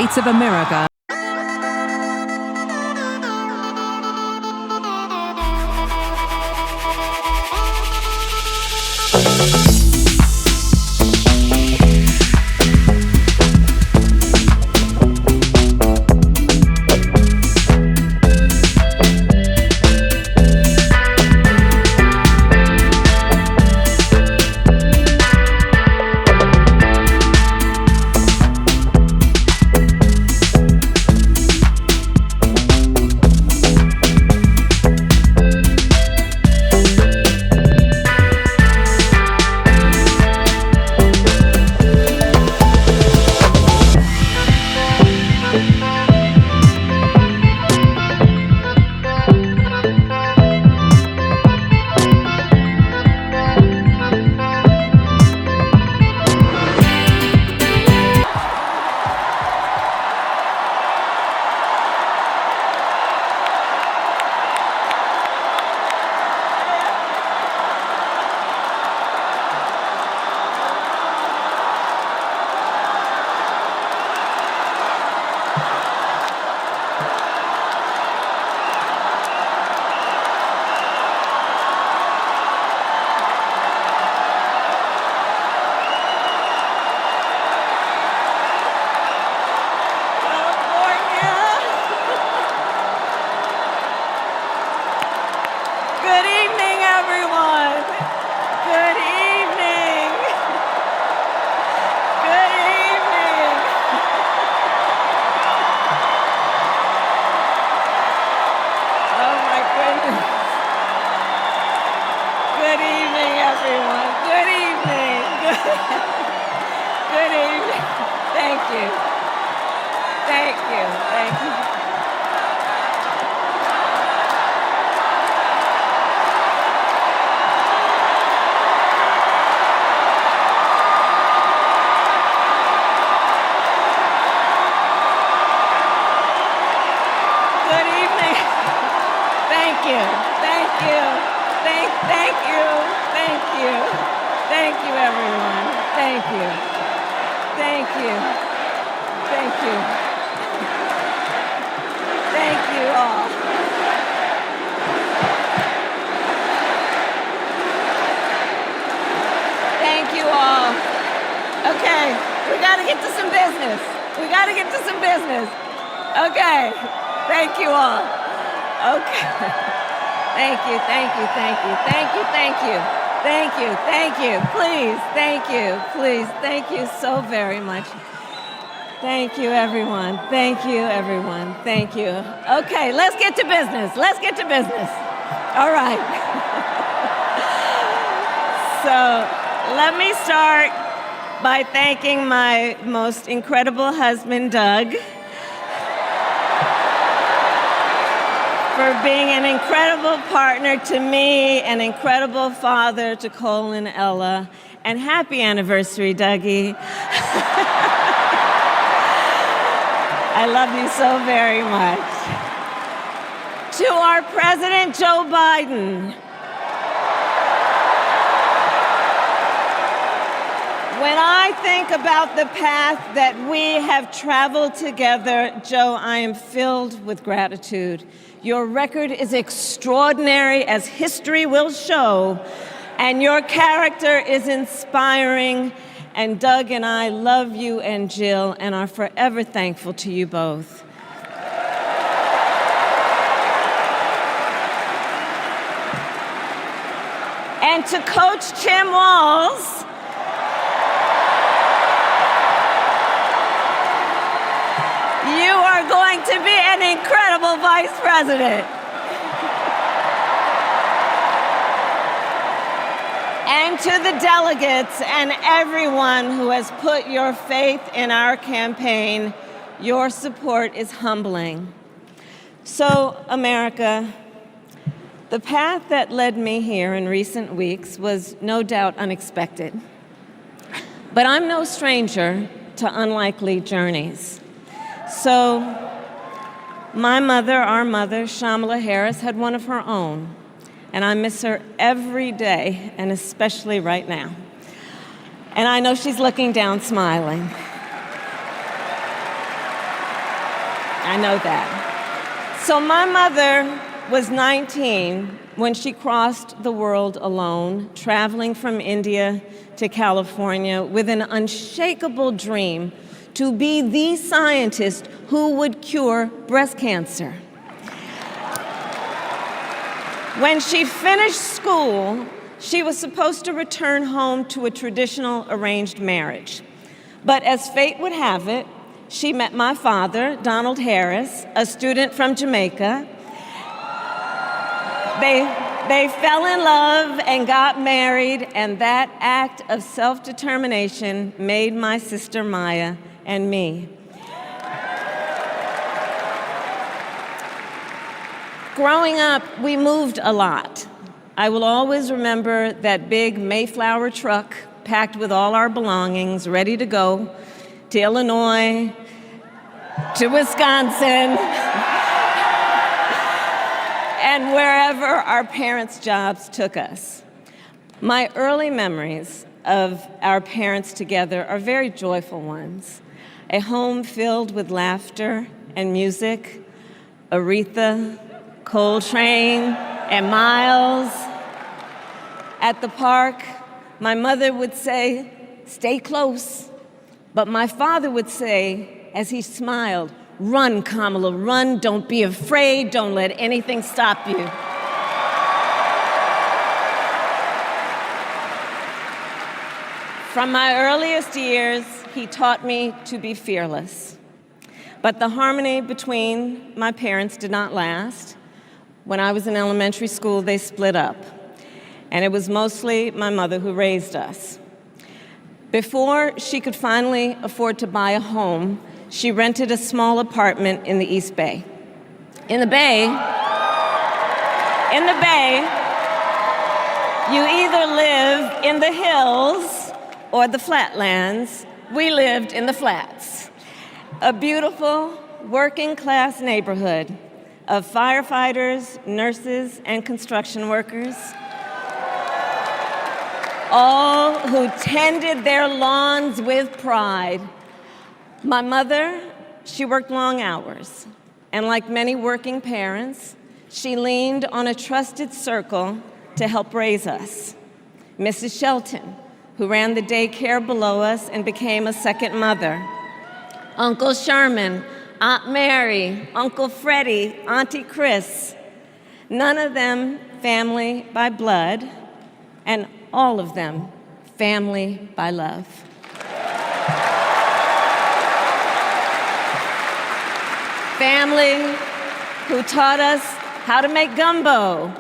States of America. Good evening, everyone. Good evening. Good evening. Oh my goodness. Good evening, everyone. Good evening. Good evening. Thank you. Thank you. Thank you. Thank you. Thank you. Thank you. Thank you. Thank you, everyone. Thank you. Thank you. Thank you. Thank you all. Thank you all. Okay, we got to get to some business. Okay. Thank you all. Okay. Thank you. Please. Thank you so very much. Thank you, everyone. Thank you. Okay, let's get to business. All right. So, let me start by thanking my most incredible husband, Doug, for being an incredible partner to me, an incredible father to Cole and Ella, and happy anniversary, Dougie. I love you so very much. To our President, Joe Biden. When I think about the path that we have traveled together, Joe, I am filled with gratitude. Your record is extraordinary, as history will show, and your character is inspiring. And Doug and I love you and Jill and are forever thankful to you both. And to Coach Tim Walz, you are going to be an incredible vice president. And to the delegates and everyone who has put your faith in our campaign, your support is humbling. So, America, the path that led me here in recent weeks was no doubt unexpected. But I'm no stranger to unlikely journeys. So, my mother, our mother, Kamala Harris, had one of her own. And I miss her every day, and especially right now. And I know she's looking down, smiling. I know that. So my mother was 19 when she crossed the world alone, traveling from India to California with an unshakable dream to be the scientist who would cure breast cancer. When she finished school, she was supposed to return home to a traditional arranged marriage. But as fate would have it, she met my father, Donald Harris, a student from Jamaica. They fell in love and got married, and that act of self-determination made my sister Maya and me. Growing up, we moved a lot. I will always remember that big Mayflower truck packed with all our belongings, ready to go to Illinois, to Wisconsin, and wherever our parents' jobs took us. My early memories of our parents together are very joyful ones. A home filled with laughter and music, Aretha, Coltrane, and Miles. At the park, my mother would say, "Stay close." But my father would say, as he smiled, "Run, Kamala, run. Don't be afraid. Don't let anything stop you." From my earliest years, he taught me to be fearless. But the harmony between my parents did not last. When I was in elementary school, they split up. And it was mostly my mother who raised us. Before she could finally afford to buy a home, she rented a small apartment in the East Bay. In the Bay, you either live in the hills or the flatlands. We lived in the flats. A beautiful working-class neighborhood of firefighters, nurses, and construction workers, all who tended their lawns with pride. My mother, she worked long hours, and like many working parents, she leaned on a trusted circle to help raise us. Mrs. Shelton, who ran the daycare below us and became a second mother. Uncle Sherman, Aunt Mary, Uncle Freddie, Auntie Chris. None of them family by blood, and all of them family by love. Family who taught us how to make gumbo,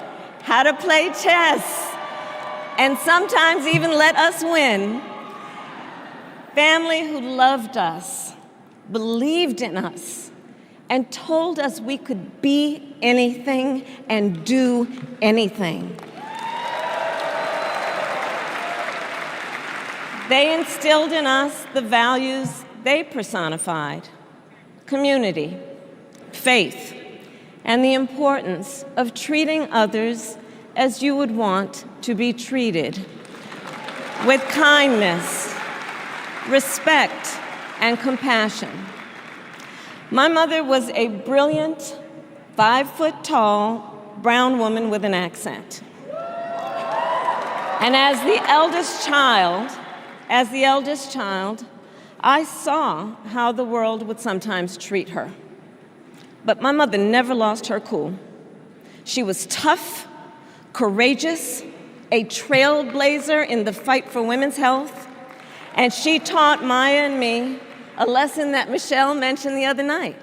how to play chess, and sometimes even let us win. Family who loved us, believed in us, and told us we could be anything and do anything. They instilled in us the values they personified: community, faith, and the importance of treating others as you would want to be treated, with kindness, respect, and compassion. My mother was a brilliant, 5-foot-tall, brown woman with an accent. And as the eldest child, I saw how the world would sometimes treat her. But my mother never lost her cool. She was tough, courageous, a trailblazer in the fight for women's health, and she taught Maya and me a lesson that Michelle mentioned the other night.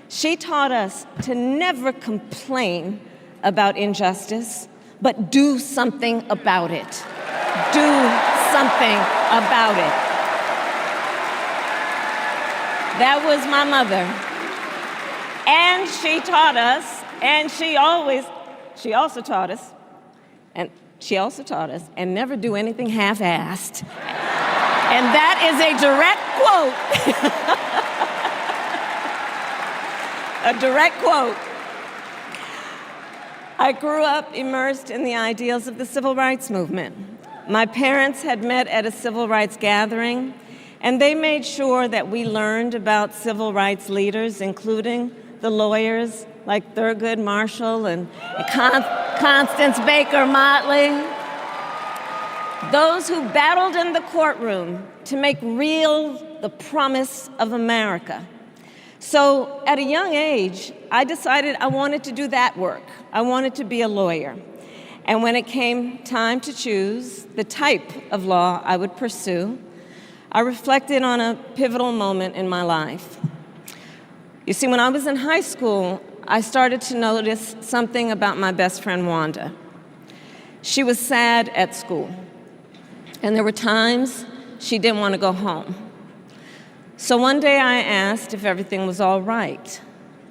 She taught us to never complain about injustice, but do something about it. Do something about it. That was my mother. And she taught us, and she also taught us, and never do anything half-assed. And that is a direct quote. A direct quote. I grew up immersed in the ideals of the civil rights movement. My parents had met at a civil rights gathering, And they made sure that we learned about civil rights leaders, including the lawyers like Thurgood Marshall and Constance Baker Motley, those who battled in the courtroom to make real the promise of America. So at a young age, I decided I wanted to do that work. I wanted to be a lawyer. And when it came time to choose the type of law I would pursue, I reflected on a pivotal moment in my life. You see, when I was in high school, I started to notice something about my best friend, Wanda. She was sad at school, and there were times she didn't want to go home. So one day I asked if everything was all right,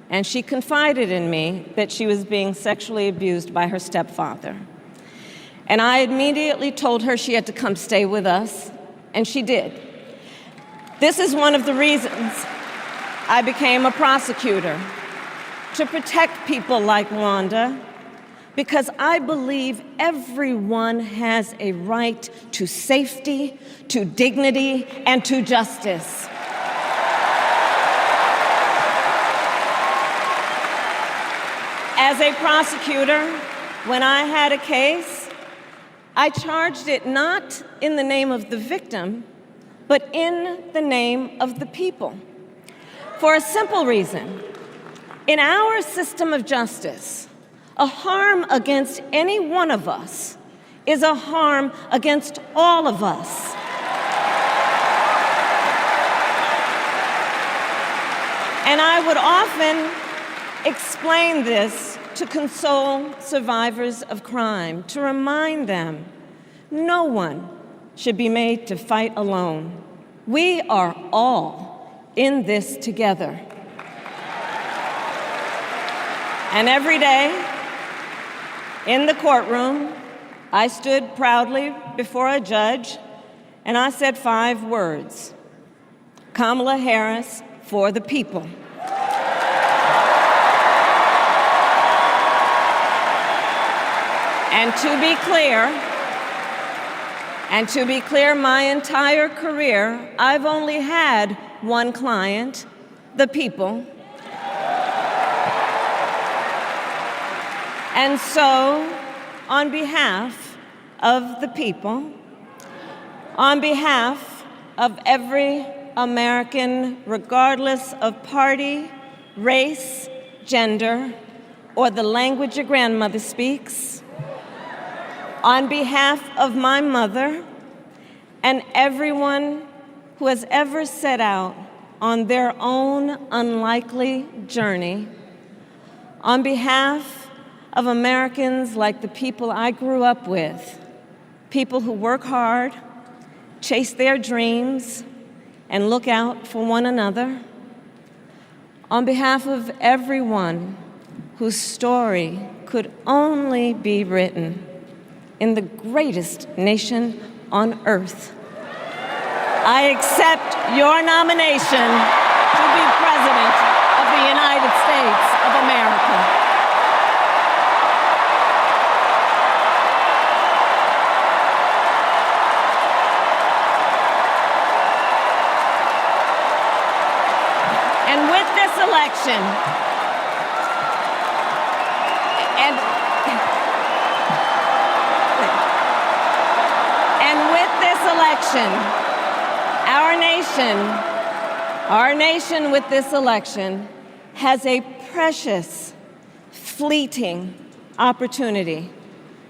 and she confided in me that she was being sexually abused by her stepfather. And I immediately told her she had to come stay with us, and she did. This is one of the reasons I became a prosecutor, to protect people like Wanda, because I believe everyone has a right to safety, to dignity, and to justice. As a prosecutor, when I had a case, I charged it not in the name of the victim, but in the name of the people. For a simple reason. In our system of justice, a harm against any one of us is a harm against all of us. And I would often explain this to console survivors of crime, to remind them no one should be made to fight alone. We are all in this together. And every day in the courtroom, I stood proudly before a judge and I said 5 words: Kamala Harris for the people. And to be clear, my entire career, I've only had one client, the people. And so, on behalf of the people, on behalf of every American, regardless of party, race, gender, or the language your grandmother speaks, on behalf of my mother and everyone who has ever set out on their own unlikely journey, on behalf of Americans like the people I grew up with, people who work hard, chase their dreams, and look out for one another, on behalf of everyone whose story could only be written in the greatest nation on earth, I accept your nomination to be President of the United States of America. And with this election, our nation with this election has a precious, fleeting opportunity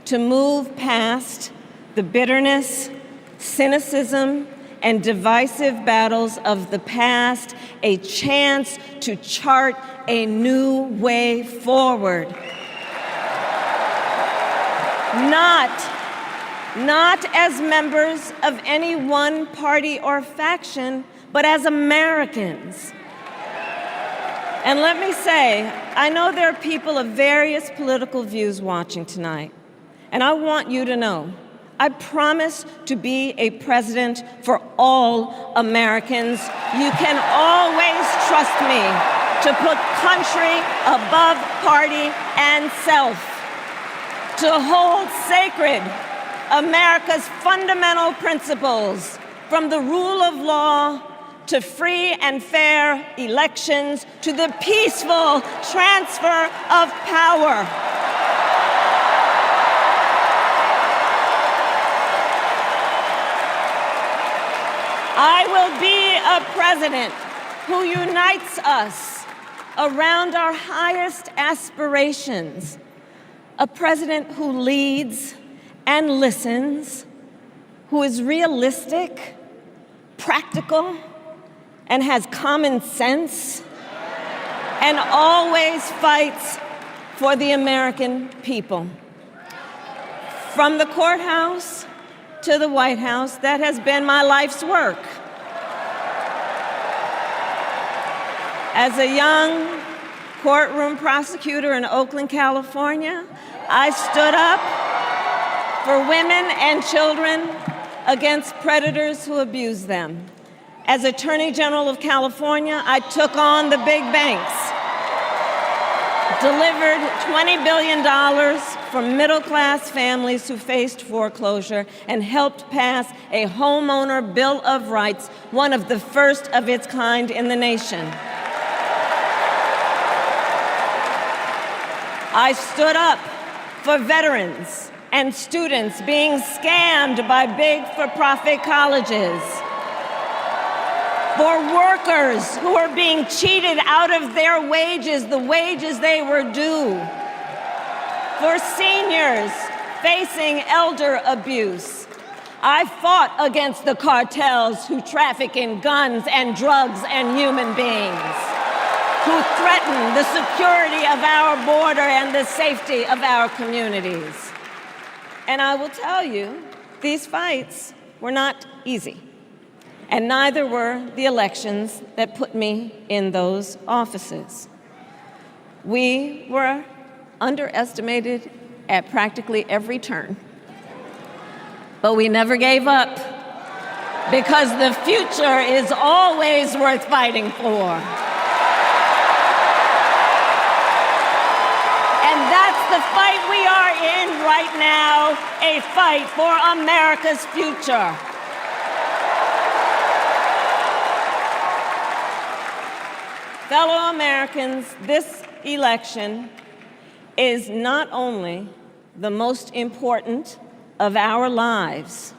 to move past the bitterness, cynicism, and divisive battles of the past, a chance to chart a new way forward. Not as members of any one party or faction, but as Americans. And let me say, I know there are people of various political views watching tonight, and I want you to know, I promise to be a president for all Americans. You can always trust me to put country above party and self, to hold sacred America's fundamental principles, from the rule of law to free and fair elections to the peaceful transfer of power. I will be a president who unites us around our highest aspirations, a president who leads and listens, who is realistic, practical, and has common sense, and always fights for the American people. From the courthouse to the White House, that has been my life's work. As a young courtroom prosecutor in Oakland, California, I stood up for women and children against predators who abuse them. As Attorney General of California, I took on the big banks, delivered $20 billion for middle-class families who faced foreclosure, and helped pass a homeowner Bill of Rights, one of the first of its kind in the nation. I stood up for veterans and students being scammed by big for-profit colleges, for workers who are being cheated out of their wages, the wages they were due, for seniors facing elder abuse. I fought against the cartels who traffic in guns and drugs and human beings, who threaten the security of our border and the safety of our communities. And I will tell you, these fights were not easy, and neither were the elections that put me in those offices. We were underestimated at practically every turn, but we never gave up, because the future is always worth fighting for. That's the fight we are in right now, a fight for America's future. Fellow Americans, this election is not only the most important of our lives,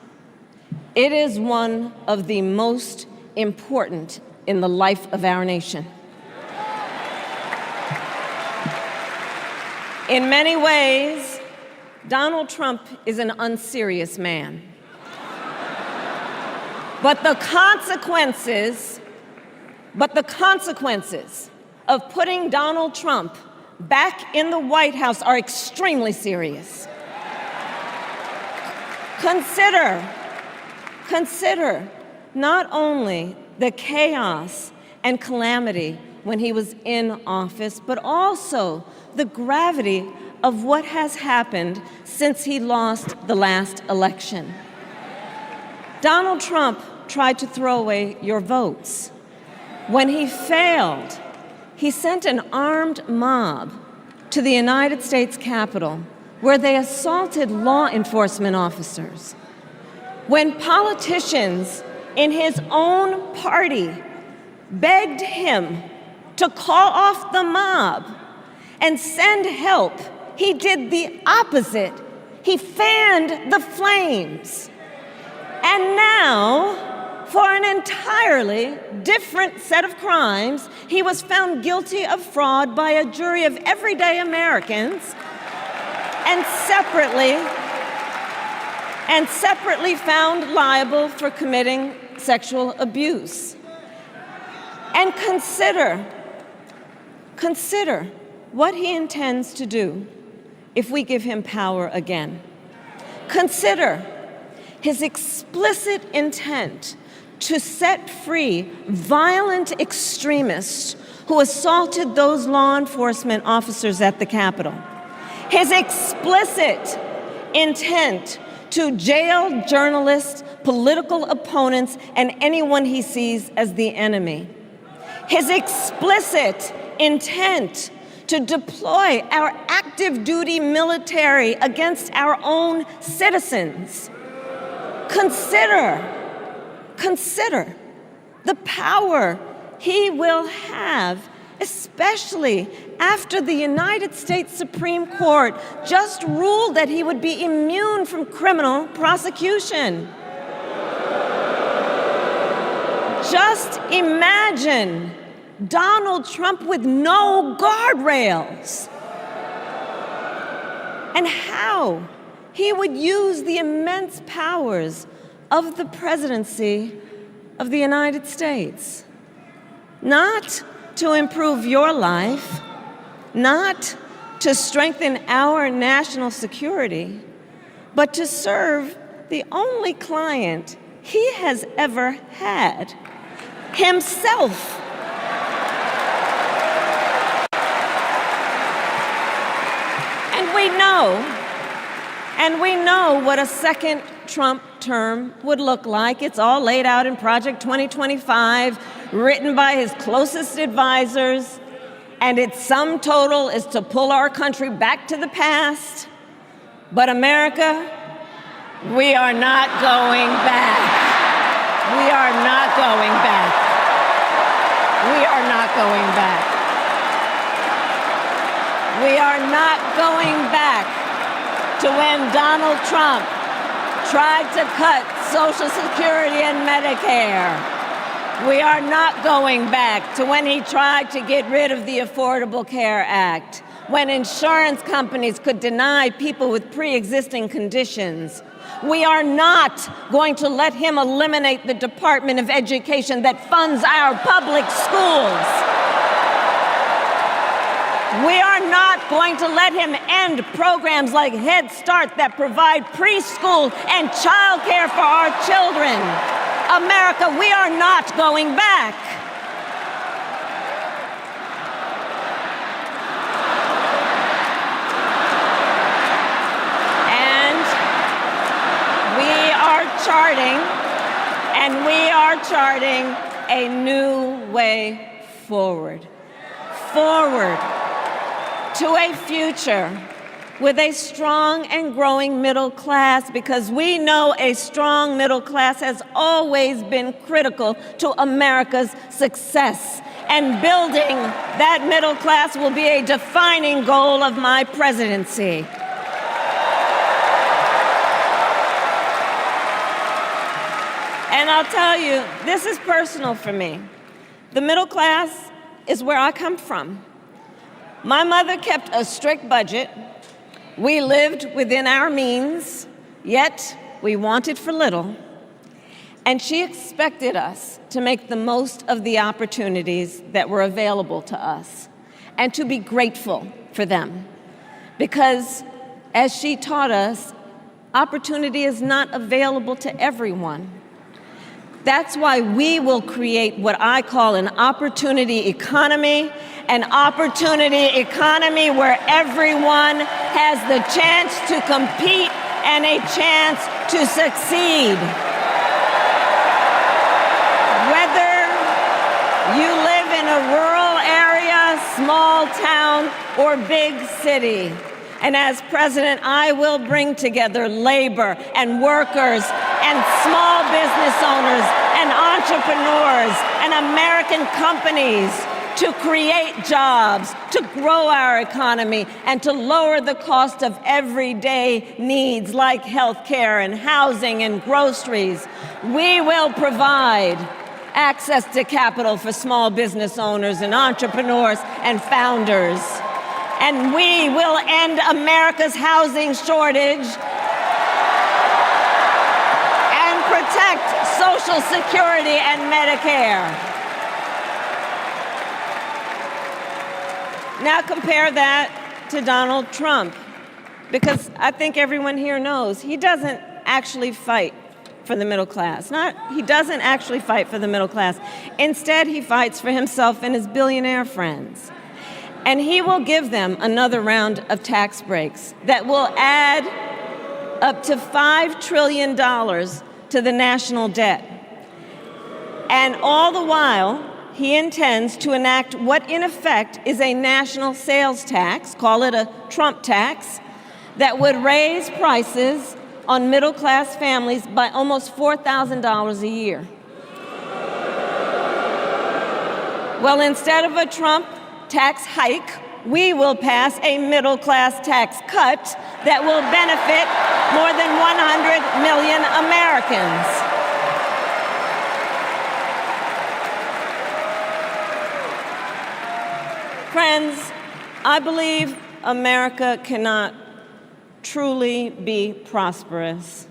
it is one of the most important in the life of our nation. In many ways, Donald Trump is an unserious man. But the consequences of putting Donald Trump back in the White House are extremely serious. Consider not only the chaos and calamity when he was in office, but also the gravity of what has happened since he lost the last election. Donald Trump tried to throw away your votes. When he failed, he sent an armed mob to the United States Capitol, where they assaulted law enforcement officers. When politicians in his own party begged him to call off the mob and send help, he did the opposite. He fanned the flames. And now, for an entirely different set of crimes, he was found guilty of fraud by a jury of everyday Americans, and separately found liable for committing sexual abuse. And consider what he intends to do if we give him power again. Consider his explicit intent to set free violent extremists who assaulted those law enforcement officers at the Capitol. His explicit intent to jail journalists, political opponents, and anyone he sees as the enemy. His explicit intent to deploy our active duty military against our own citizens. Consider consider the power he will have, especially after the United States Supreme Court just ruled that he would be immune from criminal prosecution. Just imagine Donald Trump with no guardrails, and how he would use the immense powers of the presidency of the United States, not to improve your life, not to strengthen our national security, but to serve the only client he has ever had, himself. And we know what a second Trump term would look like. It's all laid out in Project 2025, written by his closest advisors, and its sum total is to pull our country back to the past. But America, we are not going back. We are not going back. We are not going back. We are not going back to when Donald Trump tried to cut Social Security and Medicare. We are not going back to when he tried to get rid of the Affordable Care Act, when insurance companies could deny people with pre-existing conditions. We are not going to let him eliminate the Department of Education that funds our public schools. We are not going to let him end programs like Head Start that provide preschool and childcare for our children. America, we are not going back. And we are charting a new way forward. To a future with a strong and growing middle class, because we know a strong middle class has always been critical to America's success. And building that middle class will be a defining goal of my presidency. And I'll tell you, this is personal for me. The middle class is where I come from. My mother kept a strict budget. We lived within our means, yet we wanted for little. And she expected us to make the most of the opportunities that were available to us and to be grateful for them. Because, as she taught us, opportunity is not available to everyone. That's why we will create what I call an opportunity economy, an opportunity economy where everyone has the chance to compete and a chance to succeed. Whether you live in a rural area, small town, or big city. And as president, I will bring together labor and workers and small business owners and entrepreneurs and American companies to create jobs, to grow our economy, and to lower the cost of everyday needs like health care and housing and groceries. We will provide access to capital for small business owners and entrepreneurs and founders. And we will end America's housing shortage and protect Social Security and Medicare. Now compare that to Donald Trump, because I think everyone here knows he doesn't actually fight for the middle class. He doesn't actually fight for the middle class. Instead, he fights for himself and his billionaire friends. And he will give them another round of tax breaks that will add up to $5 trillion to the national debt. And all the while, he intends to enact what in effect is a national sales tax, call it a Trump tax, that would raise prices on middle-class families by almost $4,000 a year. Well, instead of a Trump tax hike, we will pass a middle-class tax cut that will benefit more than 100 million Americans. Friends, I believe America cannot truly be prosperous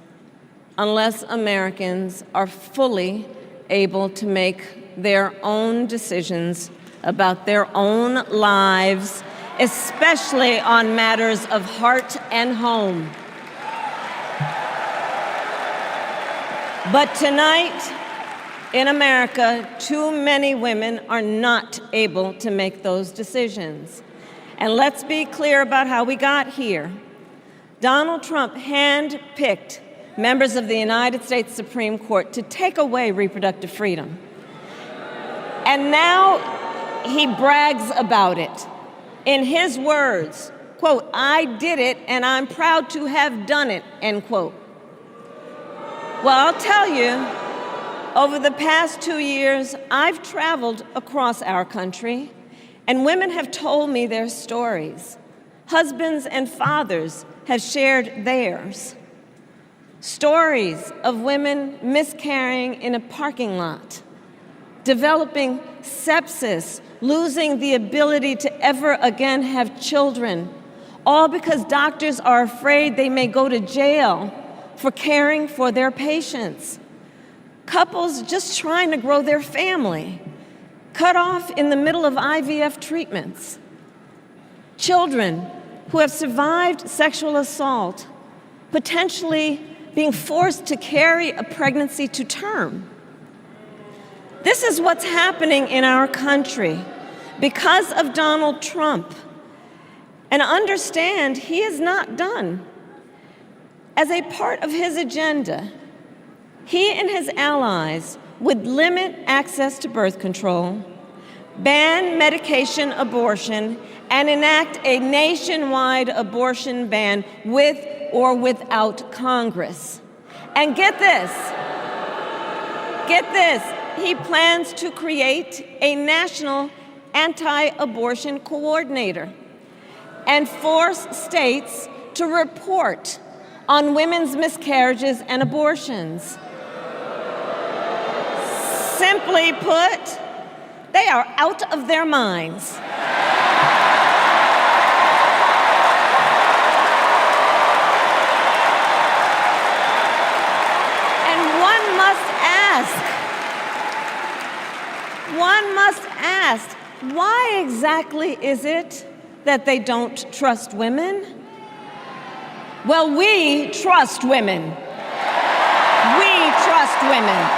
unless Americans are fully able to make their own decisions about their own lives, especially on matters of heart and home. But tonight, in America, too many women are not able to make those decisions. And let's be clear about how we got here. Donald Trump handpicked members of the United States Supreme Court to take away reproductive freedom. And now he brags about it. In his words, quote, "I did it and I'm proud to have done it," end quote. Well, I'll tell you, over the past 2 years, I've traveled across our country, and women have told me their stories. Husbands and fathers have shared theirs. Stories of women miscarrying in a parking lot, developing sepsis, losing the ability to ever again have children, all because doctors are afraid they may go to jail for caring for their patients. Couples just trying to grow their family, cut off in the middle of IVF treatments. Children who have survived sexual assault, potentially being forced to carry a pregnancy to term. This is what's happening in our country because of Donald Trump. And understand, he is not done. As a part of his agenda, he and his allies would limit access to birth control, ban medication abortion, and enact a nationwide abortion ban with or without Congress. And get this, he plans to create a national anti-abortion coordinator and force states to report on women's miscarriages and abortions. Simply put, they are out of their minds. And one must ask, why exactly is it that they don't trust women? Well, we trust women. We trust women.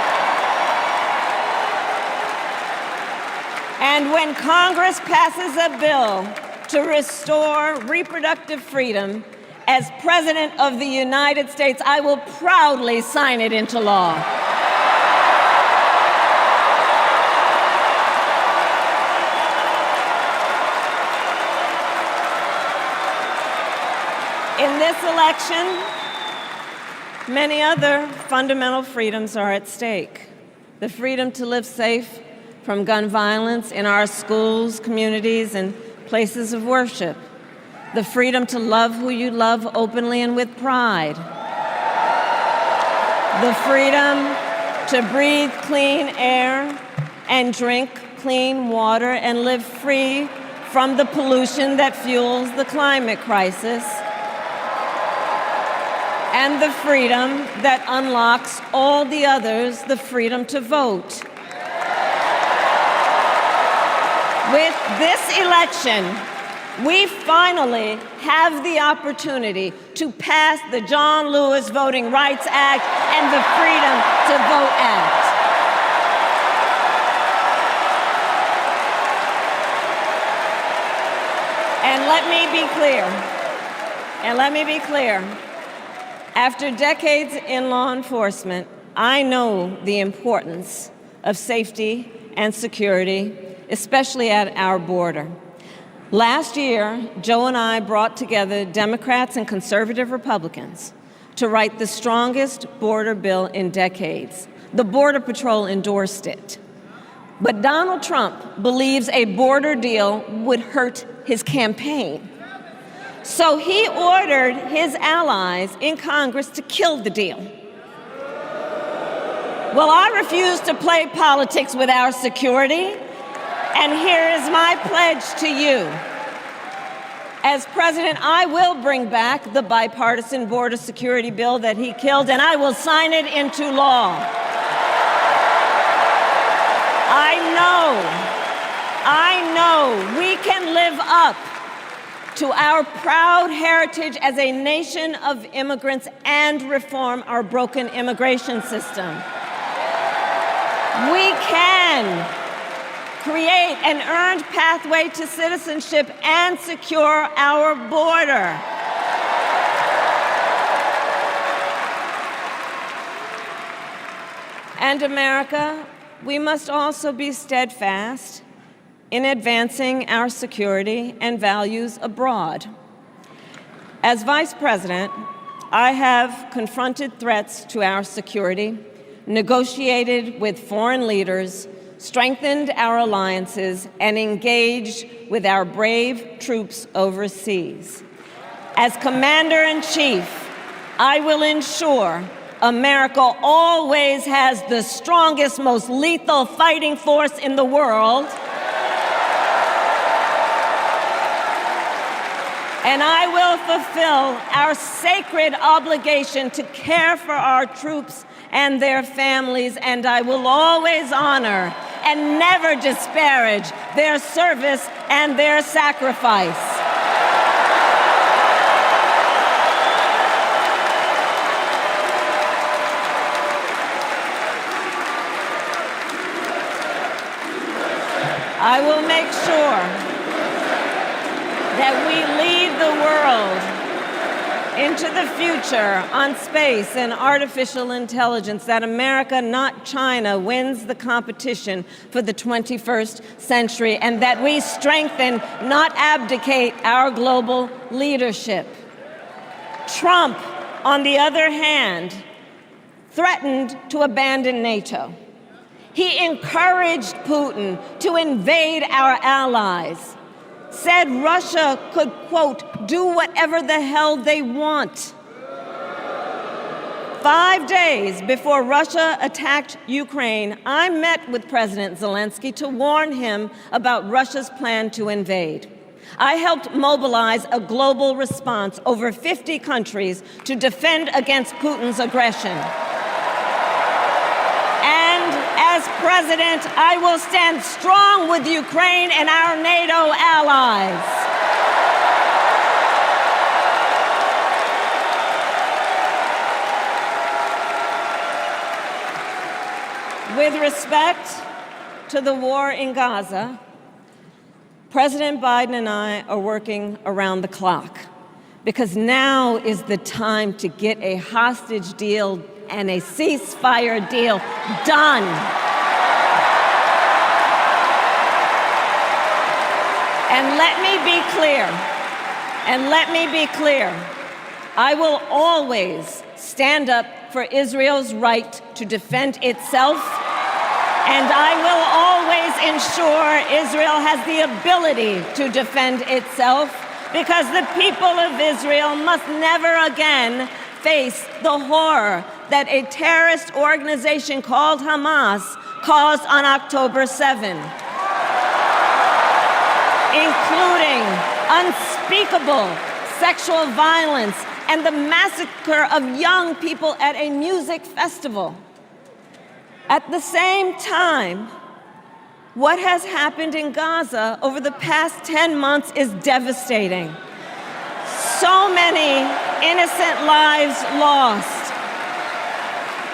And when Congress passes a bill to restore reproductive freedom, as President of the United States, I will proudly sign it into law. In this election, many other fundamental freedoms are at stake. The freedom to live safe from gun violence in our schools, communities, and places of worship. The freedom to love who you love openly and with pride. The freedom to breathe clean air and drink clean water and live free from the pollution that fuels the climate crisis. And the freedom that unlocks all the others, the freedom to vote. With this election, we finally have the opportunity to pass the John Lewis Voting Rights Act and the Freedom to Vote Act. And let me be clear. After decades in law enforcement, I know the importance of safety and security, especially at our border. Last year, Joe and I brought together Democrats and conservative Republicans to write the strongest border bill in decades. The Border Patrol endorsed it. But Donald Trump believes a border deal would hurt his campaign. So he ordered his allies in Congress to kill the deal. Well, I refuse to play politics with our security, and here is my pledge to you. As president, I will bring back the bipartisan border security bill that he killed, and I will sign it into law. I know we can live up to our proud heritage as a nation of immigrants and reform our broken immigration system. We can create an earned pathway to citizenship and secure our border. And America, we must also be steadfast in advancing our security and values abroad. As Vice President, I have confronted threats to our security, negotiated with foreign leaders, strengthened our alliances, and engaged with our brave troops overseas. As Commander-in-Chief, I will ensure America always has the strongest, most lethal fighting force in the world. And I will fulfill our sacred obligation to care for our troops and their families, and I will always honor and never disparage their service and their sacrifice. I will make sure that we lead the world into the future on space and artificial intelligence, that America, not China, wins the competition for the 21st century, and that we strengthen, not abdicate, our global leadership. Trump, on the other hand, threatened to abandon NATO. He encouraged Putin to invade our allies, said Russia could, quote, do whatever the hell they want. 5 days before Russia attacked Ukraine, I met with President Zelensky to warn him about Russia's plan to invade. I helped mobilize a global response, over 50 countries, to defend against Putin's aggression. As president, I will stand strong with Ukraine and our NATO allies. With respect to the war in Gaza, President Biden and I are working around the clock, because now is the time to get a hostage deal and a ceasefire deal done. And let me be clear, I will always stand up for Israel's right to defend itself, and I will always ensure Israel has the ability to defend itself, because the people of Israel must never again face the horror that a terrorist organization called Hamas caused on October 7, including unspeakable sexual violence and the massacre of young people at a music festival. At the same time, what has happened in Gaza over the past 10 months is devastating. So many innocent lives lost.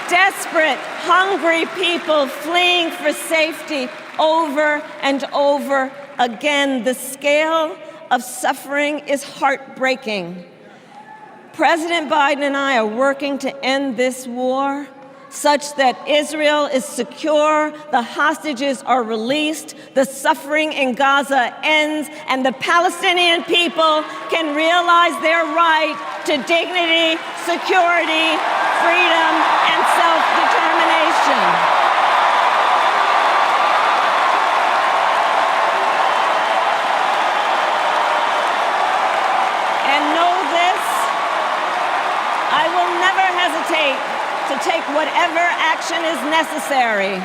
Desperate, hungry people fleeing for safety over and over again. The scale of suffering is heartbreaking. President Biden and I are working to end this war such that Israel is secure, the hostages are released, the suffering in Gaza ends, and the Palestinian people can realize their right to dignity, security, freedom, and self-determination. hesitate to take whatever action is necessary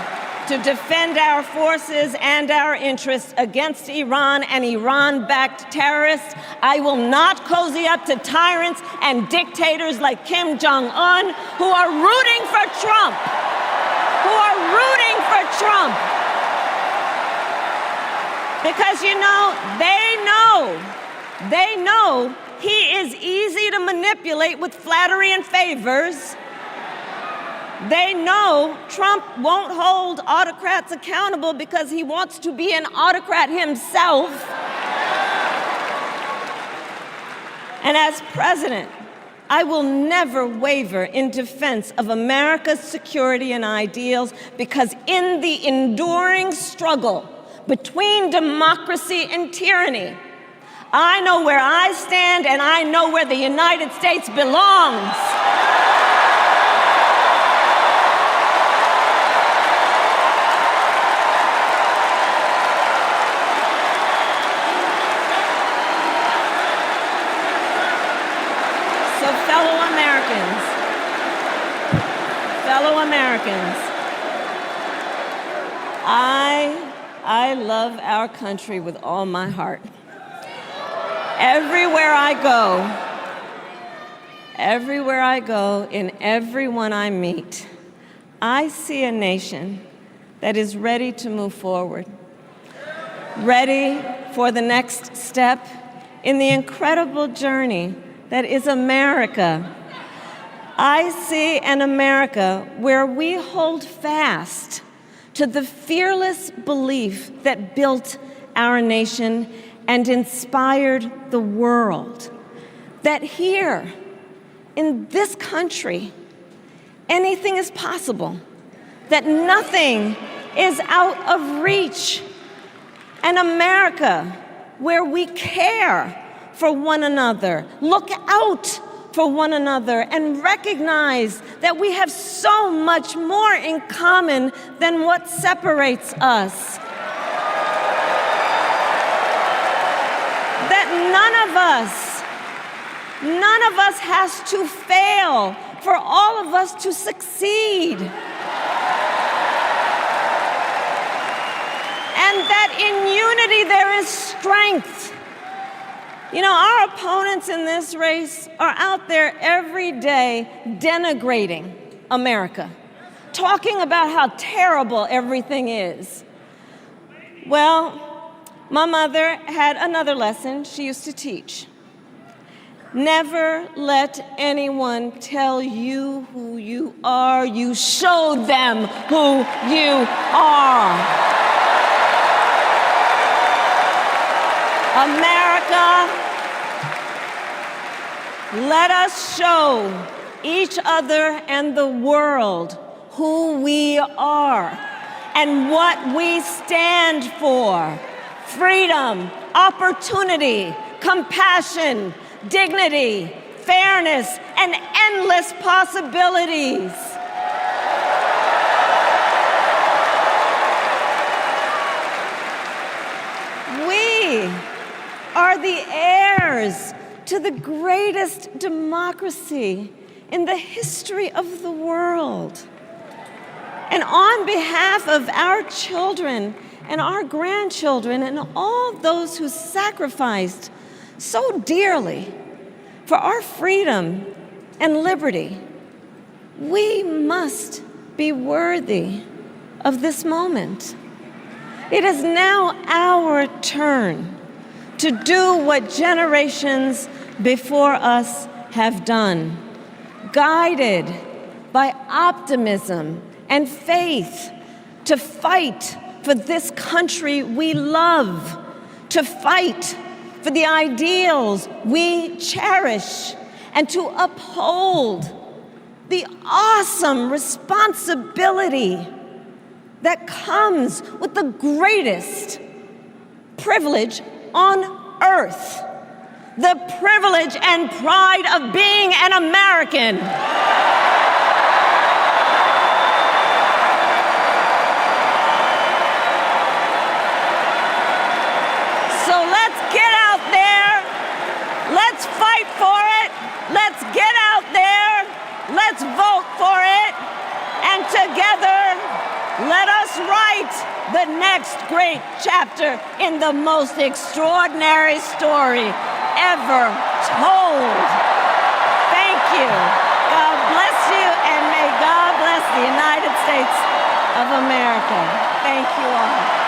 to defend our forces and our interests against Iran and Iran-backed terrorists. I will not cozy up to tyrants and dictators like Kim Jong-un who are rooting for Trump. Because, they know he is easy to manipulate with flattery and favors. They know Trump won't hold autocrats accountable because he wants to be an autocrat himself. And as president, I will never waver in defense of America's security and ideals, because in the enduring struggle between democracy and tyranny, I know where I stand and I know where the United States belongs. So fellow Americans, I love our country with all my heart. Everywhere I go, in everyone I meet, I see a nation that is ready to move forward, ready for the next step in the incredible journey that is America. I see an America where we hold fast to the fearless belief that built our nation and inspired the world, that here in this country, anything is possible, that nothing is out of reach. An America where we care for one another, look out for one another, and recognize that we have so much more in common than what separates us. That none of us has to fail for all of us to succeed. And that in unity there is strength. Our opponents in this race are out there every day denigrating America, talking about how terrible everything is. Well, my mother had another lesson she used to teach. Never let anyone tell you who you are. You show them who you are. America, let us show each other and the world who we are and what we stand for. Freedom, opportunity, compassion, dignity, fairness, and endless possibilities. We are the heirs to the greatest democracy in the history of the world. And on behalf of our children and our grandchildren and all those who sacrificed so dearly for our freedom and liberty, we must be worthy of this moment. It is now our turn to do what generations before us have done, guided by optimism and faith, to fight for this country we love, to fight for the ideals we cherish, and to uphold the awesome responsibility that comes with the greatest privilege on earth, the privilege and pride of being an American. So let's get out there, let's fight for it, let's get out there, let's vote. Let us write the next great chapter in the most extraordinary story ever told. Thank you. God bless you, and may God bless the United States of America. Thank you all.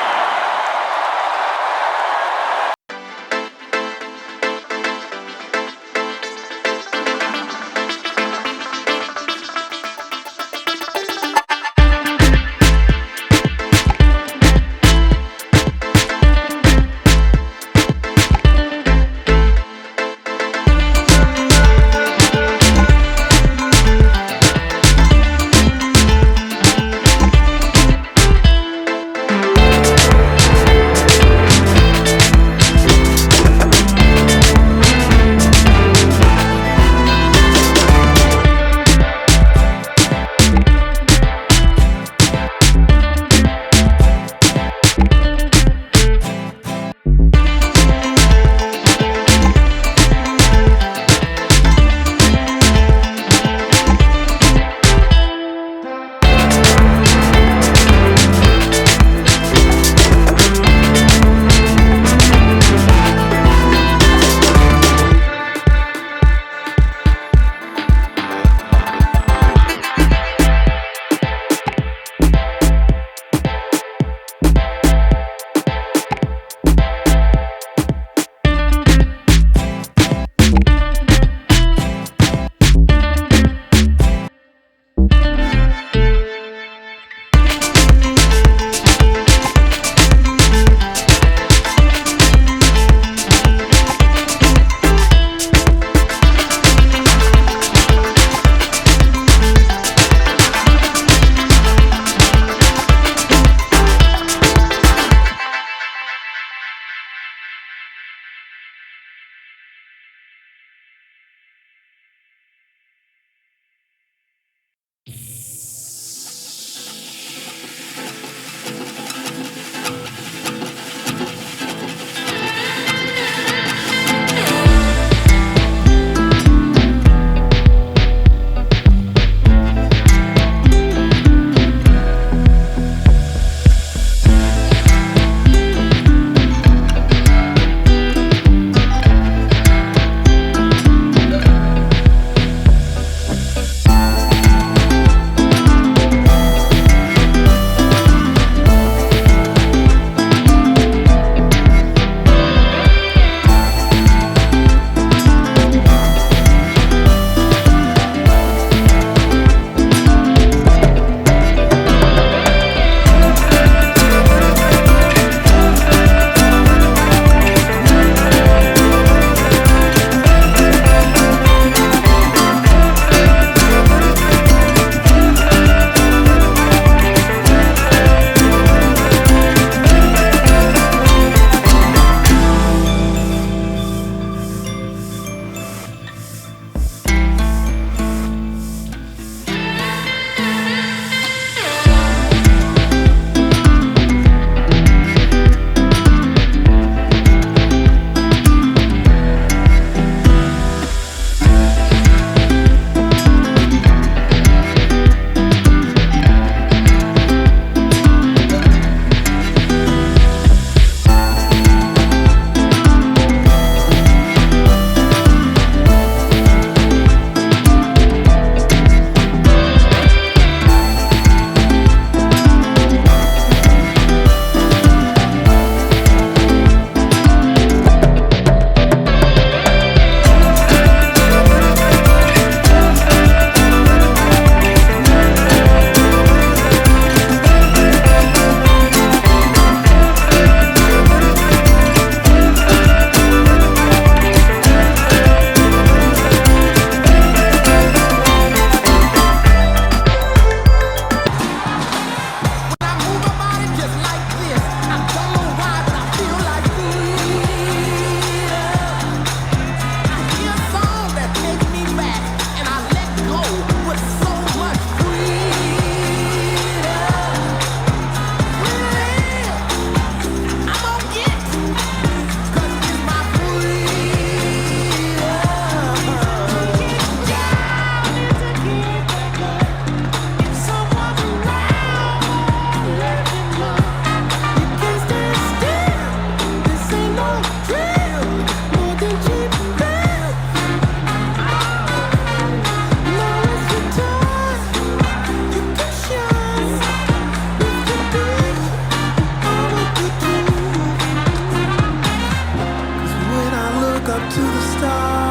star.